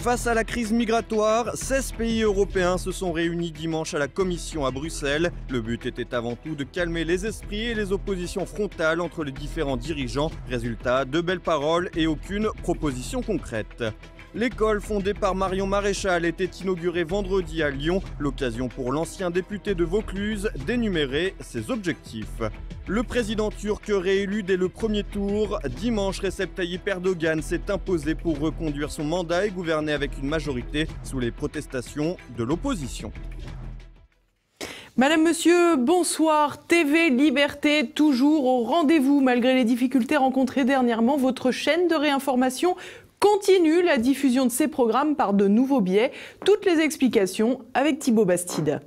Face à la crise migratoire, 16 pays européens se sont réunis dimanche à la Commission à Bruxelles. Le but était avant tout de calmer les esprits et les oppositions frontales entre les différents dirigeants. Résultat, de belles paroles et aucune proposition concrète. L'école fondée par Marion Maréchal était inaugurée vendredi à Lyon, l'occasion pour l'ancien député de Vaucluse d'énumérer ses objectifs. Le président turc réélu dès le premier tour, dimanche Recep Tayyip Erdogan s'est imposé pour reconduire son mandat et gouverner avec une majorité sous les protestations de l'opposition. Madame, Monsieur, bonsoir. TV Liberté, toujours au rendez-vous malgré les difficultés rencontrées dernièrement. Votre chaîne de réinformation continue la diffusion de ses programmes par de nouveaux biais. Toutes les explications avec Thibaut Bastide.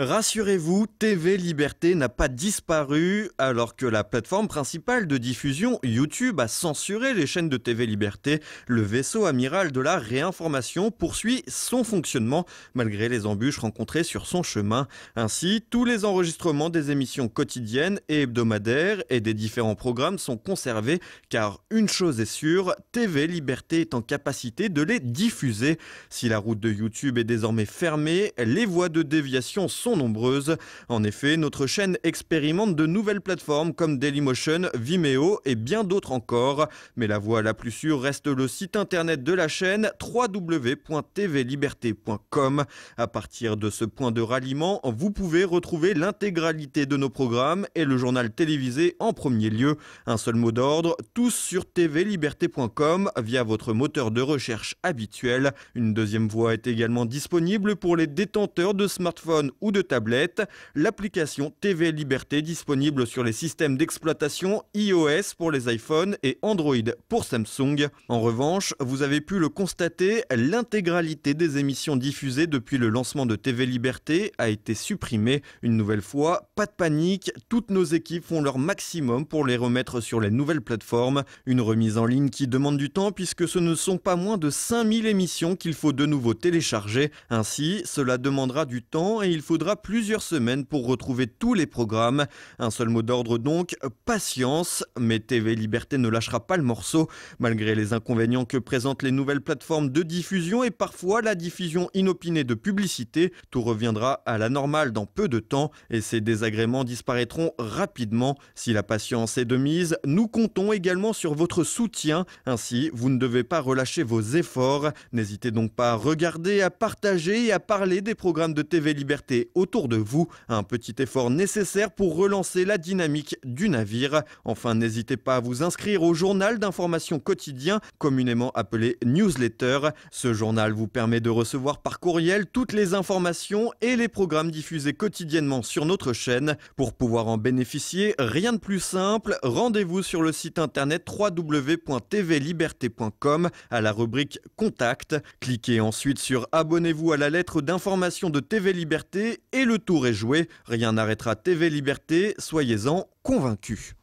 Rassurez-vous, TV Liberté n'a pas disparu alors que la plateforme principale de diffusion, YouTube, a censuré les chaînes de TV Liberté. Le vaisseau amiral de la réinformation poursuit son fonctionnement malgré les embûches rencontrées sur son chemin. Ainsi, tous les enregistrements des émissions quotidiennes et hebdomadaires et des différents programmes sont conservés car une chose est sûre, TV Liberté est en capacité de les diffuser. Si la route de YouTube est désormais fermée, les voies de déviation sont nombreuses. En effet, notre chaîne expérimente de nouvelles plateformes comme Dailymotion, Vimeo et bien d'autres encore. Mais la voie la plus sûre reste le site internet de la chaîne www.tvliberté.com. À partir de ce point de ralliement, vous pouvez retrouver l'intégralité de nos programmes et le journal télévisé en premier lieu. Un seul mot d'ordre, tous sur tvliberté.com via votre moteur de recherche habituel. Une deuxième voie est également disponible pour les détenteurs de smartphones ou de tablettes, l'application TV Liberté disponible sur les systèmes d'exploitation iOS pour les iPhones et Android pour Samsung. En revanche, vous avez pu le constater, l'intégralité des émissions diffusées depuis le lancement de TV Liberté a été supprimée. Une nouvelle fois, pas de panique, toutes nos équipes font leur maximum pour les remettre sur les nouvelles plateformes. Une remise en ligne qui demande du temps puisque ce ne sont pas moins de 5000 émissions qu'il faut de nouveau télécharger. Ainsi, cela demandera du temps et il faudra plusieurs semaines pour retrouver tous les programmes. Un seul mot d'ordre donc, patience, mais TV Liberté ne lâchera pas le morceau, malgré les inconvénients que présentent les nouvelles plateformes de diffusion et parfois la diffusion inopinée de publicité. Tout reviendra à la normale dans peu de temps et ces désagréments disparaîtront rapidement. Si la patience est de mise, nous comptons également sur votre soutien. Ainsi, vous ne devez pas relâcher vos efforts. N'hésitez donc pas à regarder, à partager et à parler des programmes de TV Liberté autour de vous. Un petit effort nécessaire pour relancer la dynamique du navire. Enfin, n'hésitez pas à vous inscrire au journal d'information quotidien, communément appelé newsletter. Ce journal vous permet de recevoir par courriel toutes les informations et les programmes diffusés quotidiennement sur notre chaîne. Pour pouvoir en bénéficier, rien de plus simple, rendez-vous sur le site internet www.tvliberté.com à la rubrique Contact. Cliquez ensuite sur Abonnez-vous à la lettre d'information de TV Liberté et le tour est joué. Rien n'arrêtera TV Liberté, soyez-en convaincus.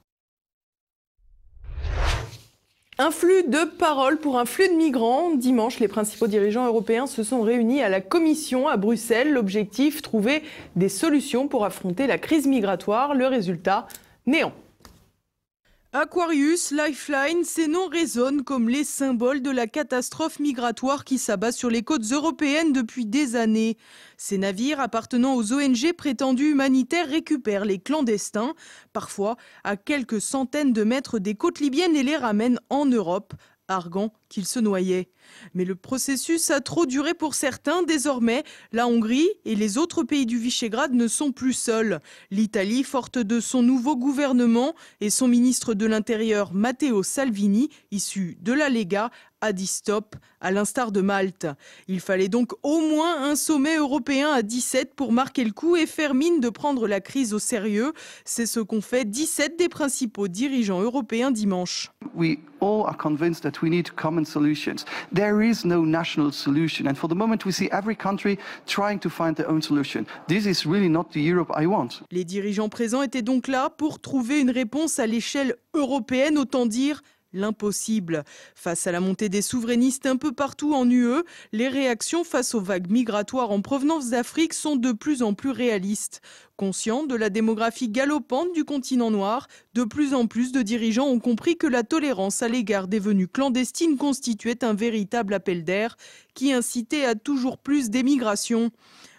Un flux de paroles pour un flux de migrants. Dimanche, les principaux dirigeants européens se sont réunis à la Commission à Bruxelles. L'objectif, trouver des solutions pour affronter la crise migratoire. Le résultat, néant. Aquarius, Lifeline, ces noms résonnent comme les symboles de la catastrophe migratoire qui s'abat sur les côtes européennes depuis des années. Ces navires appartenant aux ONG prétendues humanitaires récupèrent les clandestins, parfois à quelques centaines de mètres des côtes libyennes et les ramènent en Europe, arguant qu'ils se noyaient. Mais le processus a trop duré pour certains. Désormais, la Hongrie et les autres pays du Visegrad ne sont plus seuls. L'Italie, forte de son nouveau gouvernement, et son ministre de l'Intérieur, Matteo Salvini, issu de la Lega, a dit stop, à l'instar de Malte. Il fallait donc au moins un sommet européen à 17 pour marquer le coup et faire mine de prendre la crise au sérieux. C'est ce qu'ont fait 17 des principaux dirigeants européens dimanche. We all are convinced that we need common solutions. There is no national solution, and for the moment we see every country trying to find their own solution. This is really not the Europe I want. Les dirigeants présents étaient donc là pour trouver une réponse à l'échelle européenne, autant dire l'impossible. Face à la montée des souverainistes un peu partout en UE, les réactions face aux vagues migratoires en provenance d'Afrique sont de plus en plus réalistes. Conscients de la démographie galopante du continent noir, de plus en plus de dirigeants ont compris que la tolérance à l'égard des venues clandestines constituait un véritable appel d'air qui incitait à toujours plus d'émigration.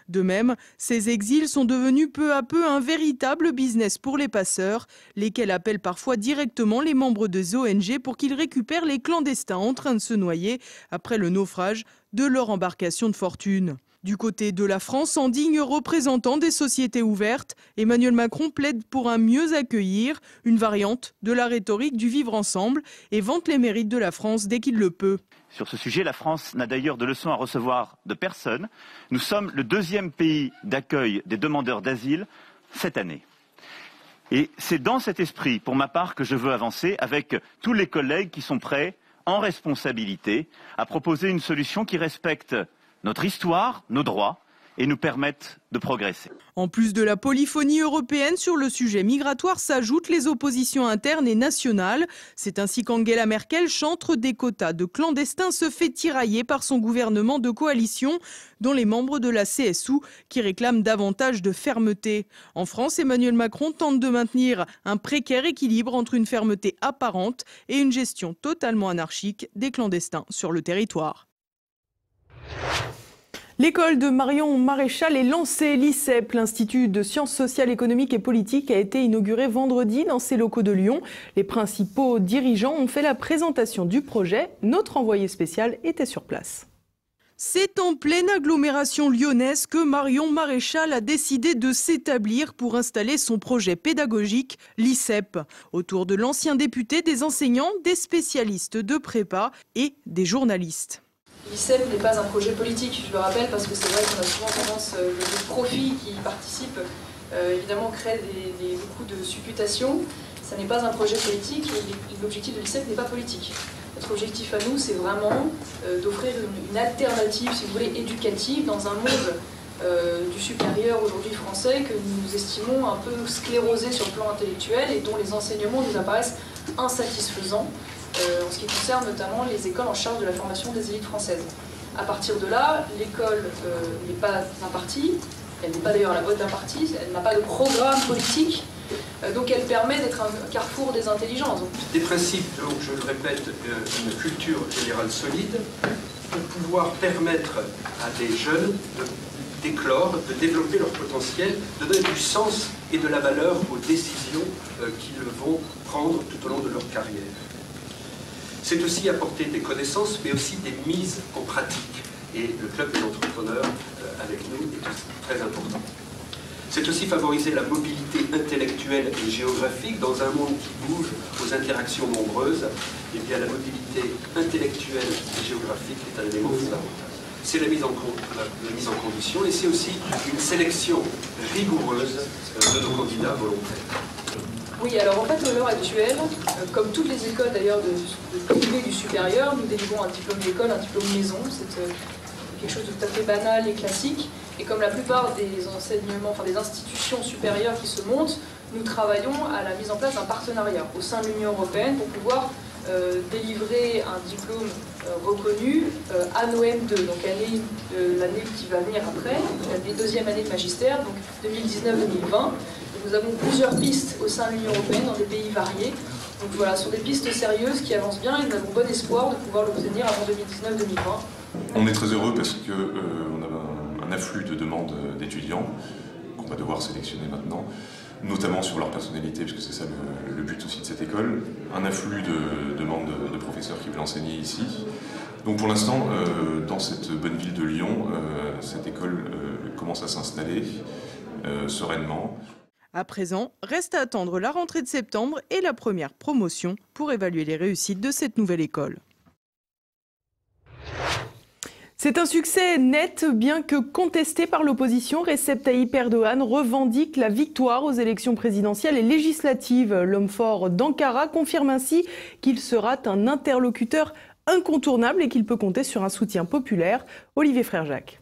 De même, ces exils sont devenus peu à peu un véritable business pour les passeurs, lesquels appellent parfois directement les membres des ONG pour qu'ils récupèrent les clandestins en train de se noyer après le naufrage de leur embarcation de fortune. Du côté de la France, en digne représentant des sociétés ouvertes, Emmanuel Macron plaide pour un mieux accueillir, une variante de la rhétorique du vivre ensemble, et vante les mérites de la France dès qu'il le peut. Sur ce sujet, la France n'a d'ailleurs de leçons à recevoir de personne. Nous sommes le 2e pays d'accueil des demandeurs d'asile cette année. Et c'est dans cet esprit, pour ma part, que je veux avancer avec tous les collègues qui sont prêts, en responsabilité, à proposer une solution qui respecte notre histoire, nos droits, et nous permettent de progresser. En plus de la polyphonie européenne sur le sujet migratoire, s'ajoutent les oppositions internes et nationales. C'est ainsi qu'Angela Merkel, chantre des quotas de clandestins, se fait tirailler par son gouvernement de coalition, dont les membres de la CSU, qui réclament davantage de fermeté. En France, Emmanuel Macron tente de maintenir un précaire équilibre entre une fermeté apparente et une gestion totalement anarchique des clandestins sur le territoire. L'école de Marion Maréchal est lancée. L'ICEP, l'Institut de sciences sociales, économiques et politiques, a été inauguré vendredi dans ses locaux de Lyon. Les principaux dirigeants ont fait la présentation du projet. Notre envoyé spécial était sur place. C'est en pleine agglomération lyonnaise que Marion Maréchal a décidé de s'établir pour installer son projet pédagogique, l'ICEP, autour de l'ancien député, des enseignants, des spécialistes de prépa et des journalistes. L'ICEP n'est pas un projet politique, je le rappelle, parce que c'est vrai qu'on a souvent tendance, le profit qui y participe, évidemment, crée beaucoup de supputations. Ça n'est pas un projet politique et l'objectif de l'ICEP n'est pas politique. Notre objectif à nous, c'est vraiment d'offrir une alternative, si vous voulez, éducative dans un monde du supérieur aujourd'hui français que nous estimons un peu sclérosé sur le plan intellectuel et dont les enseignements nous apparaissent insatisfaisants. En ce qui concerne notamment les écoles en charge de la formation des élites françaises. À partir de là, l'école n'est pas un parti, elle n'est pas d'ailleurs la boîte d'un parti, elle n'a pas de programme politique, donc elle permet d'être un carrefour des intelligences. Des principes, donc je le répète, une culture générale solide, pour pouvoir permettre à des jeunes d'éclore, de développer leur potentiel, de donner du sens et de la valeur aux décisions qu'ils vont prendre tout au long de leur carrière. C'est aussi apporter des connaissances, mais aussi des mises en pratique. Et le club des entrepreneurs avec nous est aussi très important. C'est aussi favoriser la mobilité intellectuelle et géographique dans un monde qui bouge aux interactions nombreuses. Et bien la mobilité intellectuelle et géographique est un élément fondamental. C'est la mise en condition et c'est aussi une sélection rigoureuse de nos candidats volontaires. Oui, alors en fait, à l'heure actuelle, comme toutes les écoles d'ailleurs de privé du supérieur, nous délivrons un diplôme d'école, un diplôme maison. C'est quelque chose de tout à fait banal et classique. Et comme la plupart des enseignements, enfin des institutions supérieures qui se montent, nous travaillons à la mise en place d'un partenariat au sein de l'Union européenne pour pouvoir délivrer un diplôme reconnu à NOM2, donc l'année qui va venir après, la deuxième année de magistère, donc 2019-2020. Nous avons plusieurs pistes au sein de l'Union européenne dans des pays variés. Donc voilà, sur des pistes sérieuses qui avancent bien et nous avons bon espoir de pouvoir l'obtenir avant 2019-2020. On est très heureux parce qu'on a un afflux de demandes d'étudiants qu'on va devoir sélectionner maintenant, notamment sur leur personnalité, puisque c'est ça le but aussi de cette école. Un afflux de demandes de professeurs qui veulent enseigner ici. Donc pour l'instant, dans cette bonne ville de Lyon, cette école commence à s'installer sereinement. À présent, reste à attendre la rentrée de septembre et la première promotion pour évaluer les réussites de cette nouvelle école. C'est un succès net, bien que contesté par l'opposition. Recep Tayyip Erdogan revendique la victoire aux élections présidentielles et législatives. L'homme fort d'Ankara confirme ainsi qu'il sera un interlocuteur incontournable et qu'il peut compter sur un soutien populaire. Olivier Frère-Jacques.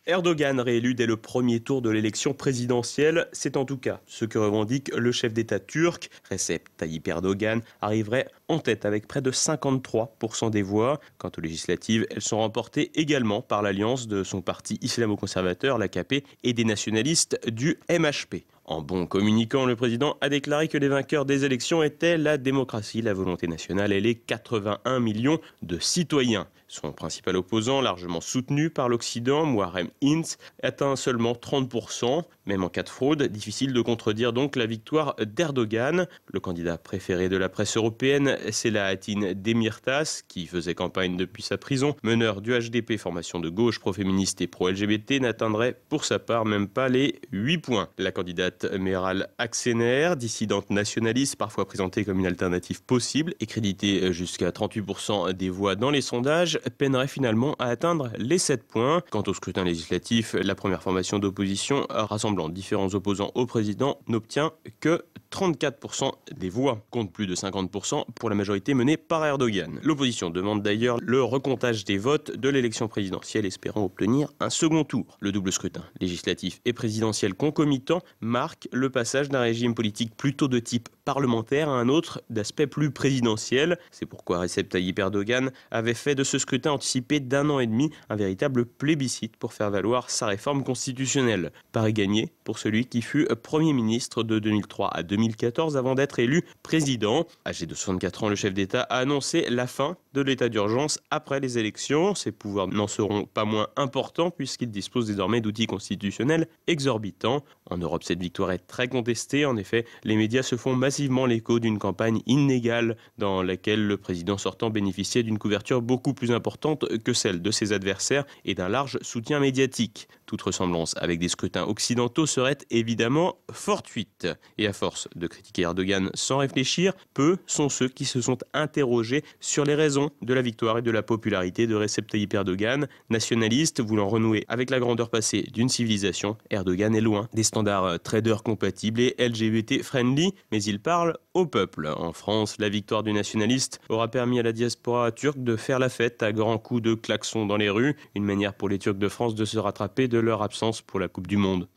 Erdogan réélu dès le premier tour de l'élection présidentielle, c'est en tout cas ce que revendique le chef d'État turc. Recep Tayyip Erdogan arriverait en tête avec près de 53% des voix. Quant aux législatives, elles sont remportées également par l'alliance de son parti islamo-conservateur, l'AKP, et des nationalistes du MHP. En bon communicant, le président a déclaré que les vainqueurs des élections étaient la démocratie, la volonté nationale et les 81 millions de citoyens. Son principal opposant, largement soutenu par l'Occident, Muharrem Ince, atteint seulement 30%. Même en cas de fraude, difficile de contredire donc la victoire d'Erdogan. Le candidat préféré de la presse européenne, Selahattin Demirtas, qui faisait campagne depuis sa prison, meneur du HDP, formation de gauche pro-féministe et pro-LGBT, n'atteindrait pour sa part même pas les 8 points. La candidate Meral Akşener, dissidente nationaliste, parfois présentée comme une alternative possible et créditée jusqu'à 38% des voix dans les sondages, peinerait finalement à atteindre les 7 points. Quant au scrutin législatif, la première formation d'opposition, rassemblant différents opposants au président, n'obtient que 34% des voix, contre plus de 50% pour la majorité menée par Erdogan. L'opposition demande d'ailleurs le recomptage des votes de l'élection présidentielle, espérant obtenir un second tour. Le double scrutin législatif et présidentiel concomitant marque le passage d'un régime politique plutôt de type parlementaire à un autre d'aspect plus présidentiel. C'est pourquoi Recep Tayyip Erdogan avait fait de ce scrutin anticipé d'1 an et demi un véritable plébiscite pour faire valoir sa réforme constitutionnelle. Pari gagné pour celui qui fut Premier ministre de 2003 à 2014 avant d'être élu président. Âgé de 64 ans, le chef d'État a annoncé la fin de l'état d'urgence après les élections. Ses pouvoirs n'en seront pas moins importants puisqu'il dispose désormais d'outils constitutionnels exorbitants. En Europe, cette victoire est très contestée. En effet, les médias se font massivement l'écho d'une campagne inégale dans laquelle le président sortant bénéficiait d'une couverture beaucoup plus importante que celle de ses adversaires et d'un large soutien médiatique. Toute ressemblance avec des scrutins occidentaux serait évidemment fortuite. Et à force de critiquer Erdogan sans réfléchir, peu sont ceux qui se sont interrogés sur les raisons de la victoire et de la popularité de Recep Tayyip Erdogan. Nationaliste, voulant renouer avec la grandeur passée d'une civilisation, Erdogan est loin des standards trader compatibles et LGBT-friendly, mais il parle au peuple. En France, la victoire du nationaliste aura permis à la diaspora turque de faire la fête à grands coups de klaxons dans les rues, une manière pour les Turcs de France de se rattraper de leur absence pour la Coupe du Monde.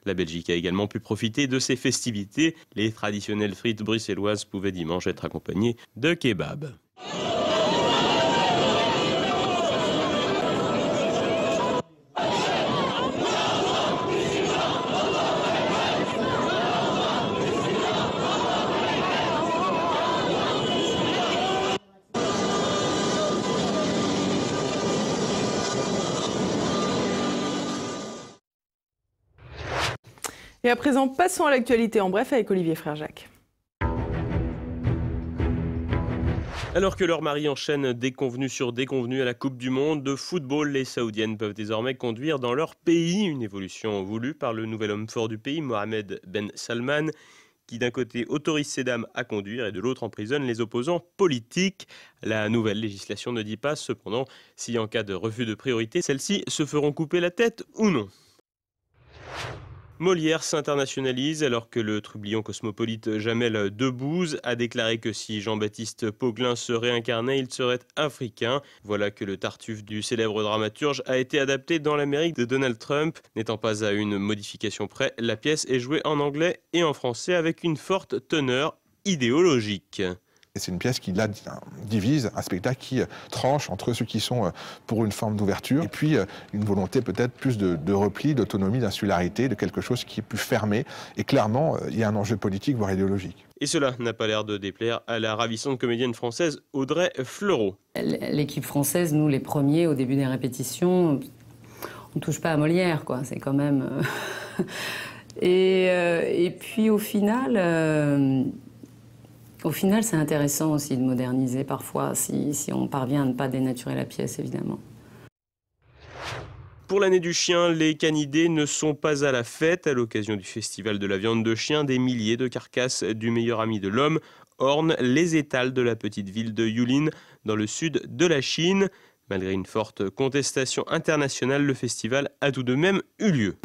La Belgique a également pu profiter de ces festivités. Les traditionnelles frites bruxelloises pouvaient dimanche être accompagnées de kebab. Et à présent, passons à l'actualité en bref avec Olivier Frère-Jacques. Alors que leurs maris enchaînent déconvenus sur déconvenus à la Coupe du Monde de football, les Saoudiennes peuvent désormais conduire dans leur pays. Une évolution voulue par le nouvel homme fort du pays, Mohamed Ben Salman, qui d'un côté autorise ces dames à conduire et de l'autre emprisonne les opposants politiques. La nouvelle législation ne dit pas cependant si en cas de refus de priorité, celles-ci se feront couper la tête ou non. Molière s'internationalise alors que le trublion cosmopolite Jamel Debbouze a déclaré que si Jean-Baptiste Poquelin se réincarnait, il serait africain. Voilà que le Tartuffe du célèbre dramaturge a été adapté dans l'Amérique de Donald Trump. N'étant pas à une modification près, la pièce est jouée en anglais et en français avec une forte teneur idéologique. C'est une pièce qui là, divise, un spectacle qui tranche entre ceux qui sont pour une forme d'ouverture et puis une volonté peut-être plus de repli, d'autonomie, d'insularité, de quelque chose qui est plus fermé. Et clairement, il y a un enjeu politique, voire idéologique. Et cela n'a pas l'air de déplaire à la ravissante comédienne française Audrey Fleurot. L'équipe française, nous les premiers, au début des répétitions, on ne touche pas à Molière, quoi. C'est quand même... et puis au final... Au final, c'est intéressant aussi de moderniser parfois, si on parvient à ne pas dénaturer la pièce, évidemment. Pour l'année du chien, les canidés ne sont pas à la fête. À l'occasion du festival de la viande de chien, des milliers de carcasses du meilleur ami de l'homme ornent les étals de la petite ville de Yulin, dans le sud de la Chine. Malgré une forte contestation internationale, le festival a tout de même eu lieu.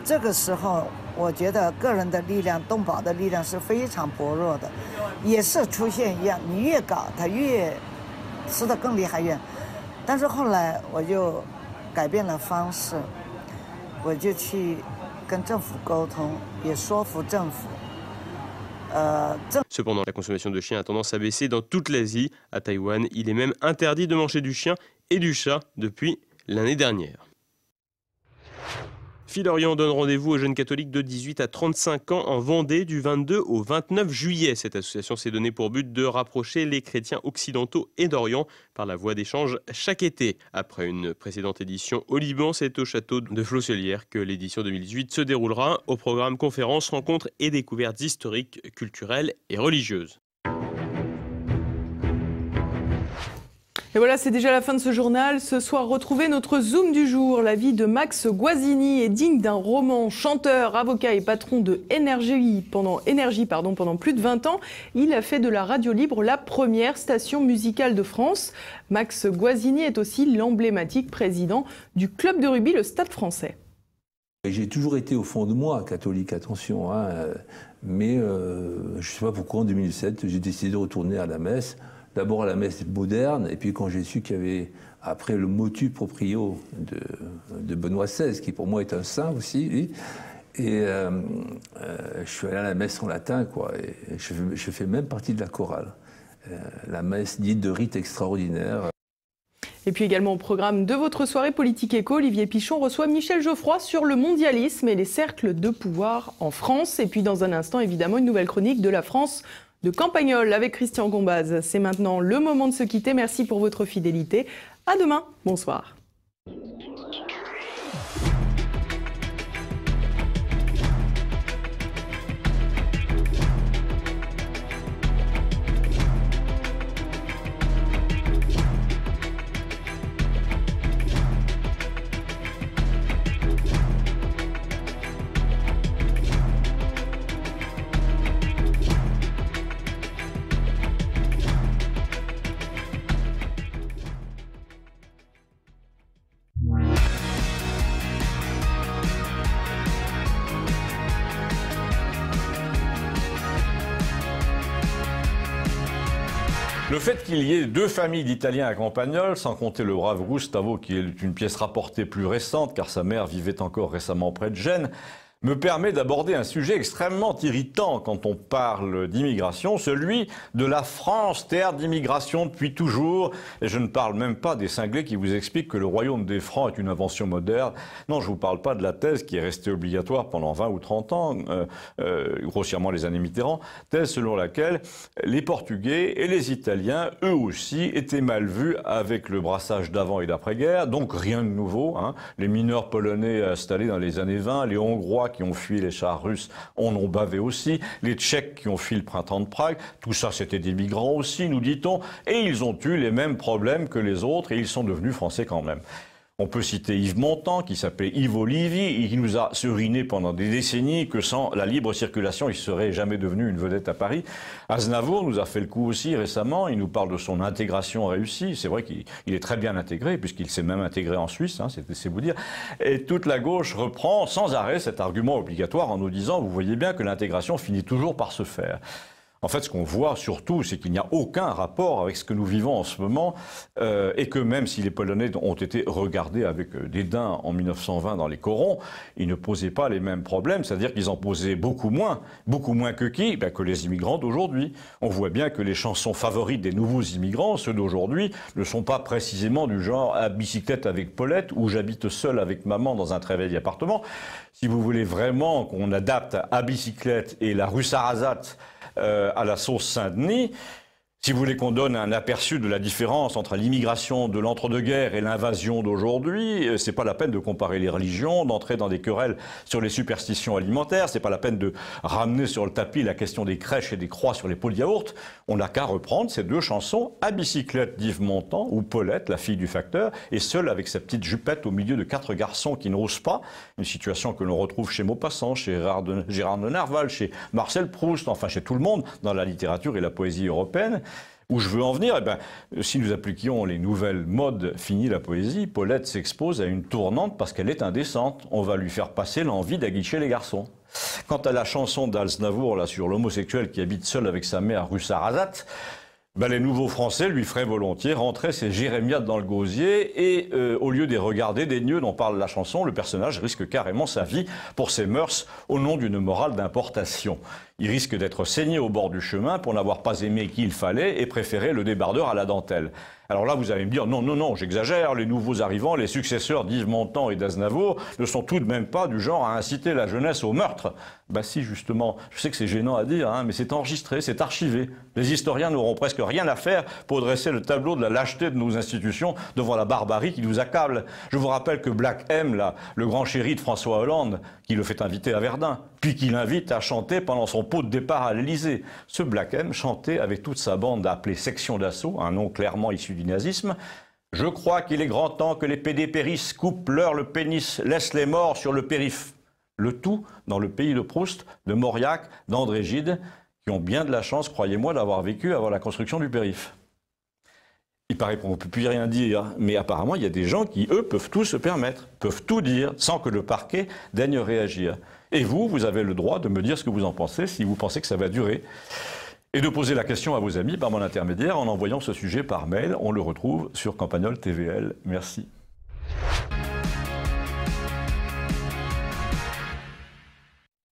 Cependant, la consommation de chiens a tendance à baisser dans toute l'Asie. À Taïwan, il est même interdit de manger du chien et du chat depuis l'année dernière. Philorian donne rendez-vous aux jeunes catholiques de 18 à 35 ans en Vendée du 22 au 29 juillet. Cette association s'est donnée pour but de rapprocher les chrétiens occidentaux et d'Orient par la voie d'échange chaque été. Après une précédente édition au Liban, c'est au château de Flocelière que l'édition 2018 se déroulera. Au programme conférences, rencontres et découvertes historiques, culturelles et religieuses. Et voilà, c'est déjà la fin de ce journal. Ce soir, retrouvez notre Zoom du jour. La vie de Max Guazzini est digne d'un roman. Chanteur, avocat et patron de Énergie pendant plus de 20 ans, il a fait de la radio libre la première station musicale de France. Max Guazzini est aussi l'emblématique président du club de rugby, le Stade Français. J'ai toujours été au fond de moi catholique, attention, mais je ne sais pas pourquoi en 2007 j'ai décidé de retourner à la messe. D'abord à la messe moderne, et puis quand j'ai su qu'il y avait après le motu proprio de Benoît XVI, qui pour moi est un saint aussi, lui, et je suis allé à la messe en latin, quoi, et je fais même partie de la chorale. La messe dite de rite extraordinaire. Et puis également au programme de votre soirée politique éco, Olivier Pichon reçoit Michel Geoffroy sur le mondialisme et les cercles de pouvoir en France. Et puis dans un instant, évidemment, une nouvelle chronique de la France de Campagnol avec Christian Gombaz. C'est maintenant le moment de se quitter. Merci pour votre fidélité. À demain. Bonsoir. Le fait qu'il y ait deux familles d'Italiens à Campagnol, sans compter le brave Gustavo, qui est une pièce rapportée plus récente, car sa mère vivait encore récemment près de Gênes, me permet d'aborder un sujet extrêmement irritant quand on parle d'immigration, celui de la France, terre d'immigration depuis toujours. Et je ne parle même pas des cinglés qui vous expliquent que le royaume des Francs est une invention moderne. Non, je ne vous parle pas de la thèse qui est restée obligatoire pendant 20 ou 30 ans, grossièrement les années Mitterrand, thèse selon laquelle les Portugais et les Italiens, eux aussi, étaient mal vus avec le brassage d'avant et d'après-guerre, donc rien de nouveau. Les mineurs polonais installés dans les années 20, les Hongrois qui ont fui les chars russes en ont bavé aussi, les Tchèques qui ont fui le printemps de Prague, tout ça c'était des migrants aussi, nous dit-on, et ils ont eu les mêmes problèmes que les autres et ils sont devenus français quand même. On peut citer Yves Montand, qui s'appelait Yves Olivier, et qui nous a seriné pendant des décennies que sans la libre circulation, il serait jamais devenu une vedette à Paris. Aznavour nous a fait le coup aussi récemment, il nous parle de son intégration réussie. C'est vrai qu'il est très bien intégré, puisqu'il s'est même intégré en Suisse, c'est vous dire. Et toute la gauche reprend sans arrêt cet argument obligatoire en nous disant, vous voyez bien que l'intégration finit toujours par se faire. En fait, ce qu'on voit surtout, c'est qu'il n'y a aucun rapport avec ce que nous vivons en ce moment et que même si les Polonais ont été regardés avec dédain en 1920 dans les corons, ils ne posaient pas les mêmes problèmes, c'est-à-dire qu'ils en posaient beaucoup moins que qui? Que les immigrants d'aujourd'hui. On voit bien que les chansons favorites des nouveaux immigrants, ceux d'aujourd'hui, ne sont pas précisément du genre « à bicyclette avec Paulette » ou « j'habite seul avec maman dans un très vieil appartement ». Si vous voulez vraiment qu'on adapte à bicyclette et la rue Sarrazate à la sauce Saint-Denis, Si vous voulez qu'on donne un aperçu de la différence entre l'immigration de l'entre-deux-guerres et l'invasion d'aujourd'hui, c'est pas la peine de comparer les religions, d'entrer dans des querelles sur les superstitions alimentaires, c'est pas la peine de ramener sur le tapis la question des crèches et des croix sur les pots de yaourt. On n'a qu'à reprendre ces deux chansons, À bicyclette d'Yves Montand ou Paulette, la fille du facteur, et seule avec sa petite jupette au milieu de 4 garçons qui n'osent pas, une situation que l'on retrouve chez Maupassant, chez Gérard de Nerval, chez Marcel Proust, enfin chez tout le monde dans la littérature et la poésie européenne. Où je veux en venir, si nous appliquions les nouvelles modes, fini la poésie, Paulette s'expose à une tournante parce qu'elle est indécente. On va lui faire passer l'envie d'aguicher les garçons. Quant à la chanson d'Aznavour là, sur l'homosexuel qui habite seul avec sa mère rue Sarrazat, les nouveaux Français lui feraient volontiers rentrer ses jérémiades dans le gosier et au lieu des regarder dédaigneux dont parle la chanson, le personnage risque carrément sa vie pour ses mœurs au nom d'une morale d'importation. Il risque d'être saigné au bord du chemin pour n'avoir pas aimé qui il fallait et préférer le débardeur à la dentelle. Alors là, vous allez me dire, non, j'exagère, les nouveaux arrivants, les successeurs d'Yves Montand et d'Aznavour ne sont tout de même pas du genre à inciter la jeunesse au meurtre. Si, justement, je sais que c'est gênant à dire, mais c'est enregistré, c'est archivé. Les historiens n'auront presque rien à faire pour dresser le tableau de la lâcheté de nos institutions devant la barbarie qui nous accable. Je vous rappelle que Black M, là, le grand chéri de François Hollande, qui le fait inviter à Verdun, puis qui l'invite à chanter pendant son pot de départ à l'Élysée. Ce Black M chantait avec toute sa bande appelée Section d'Assaut, un nom clairement issu du nazisme. Je crois qu'il est grand temps que les pédépéristes coupent-leur le pénis, laissent les morts sur le périph'. Le tout dans le pays de Proust, de Mauriac, d'André Gide, qui ont bien de la chance, croyez-moi, d'avoir vécu avant la construction du périph'. Il paraît qu'on ne peut plus rien dire, mais apparemment, il y a des gens qui, eux, peuvent tout se permettre, peuvent tout dire, sans que le parquet daigne réagir. Et vous avez le droit de me dire ce que vous en pensez, si vous pensez que ça va durer. Et de poser la question à vos amis par mon intermédiaire en envoyant ce sujet par mail. On le retrouve sur Campagnol TVL. Merci.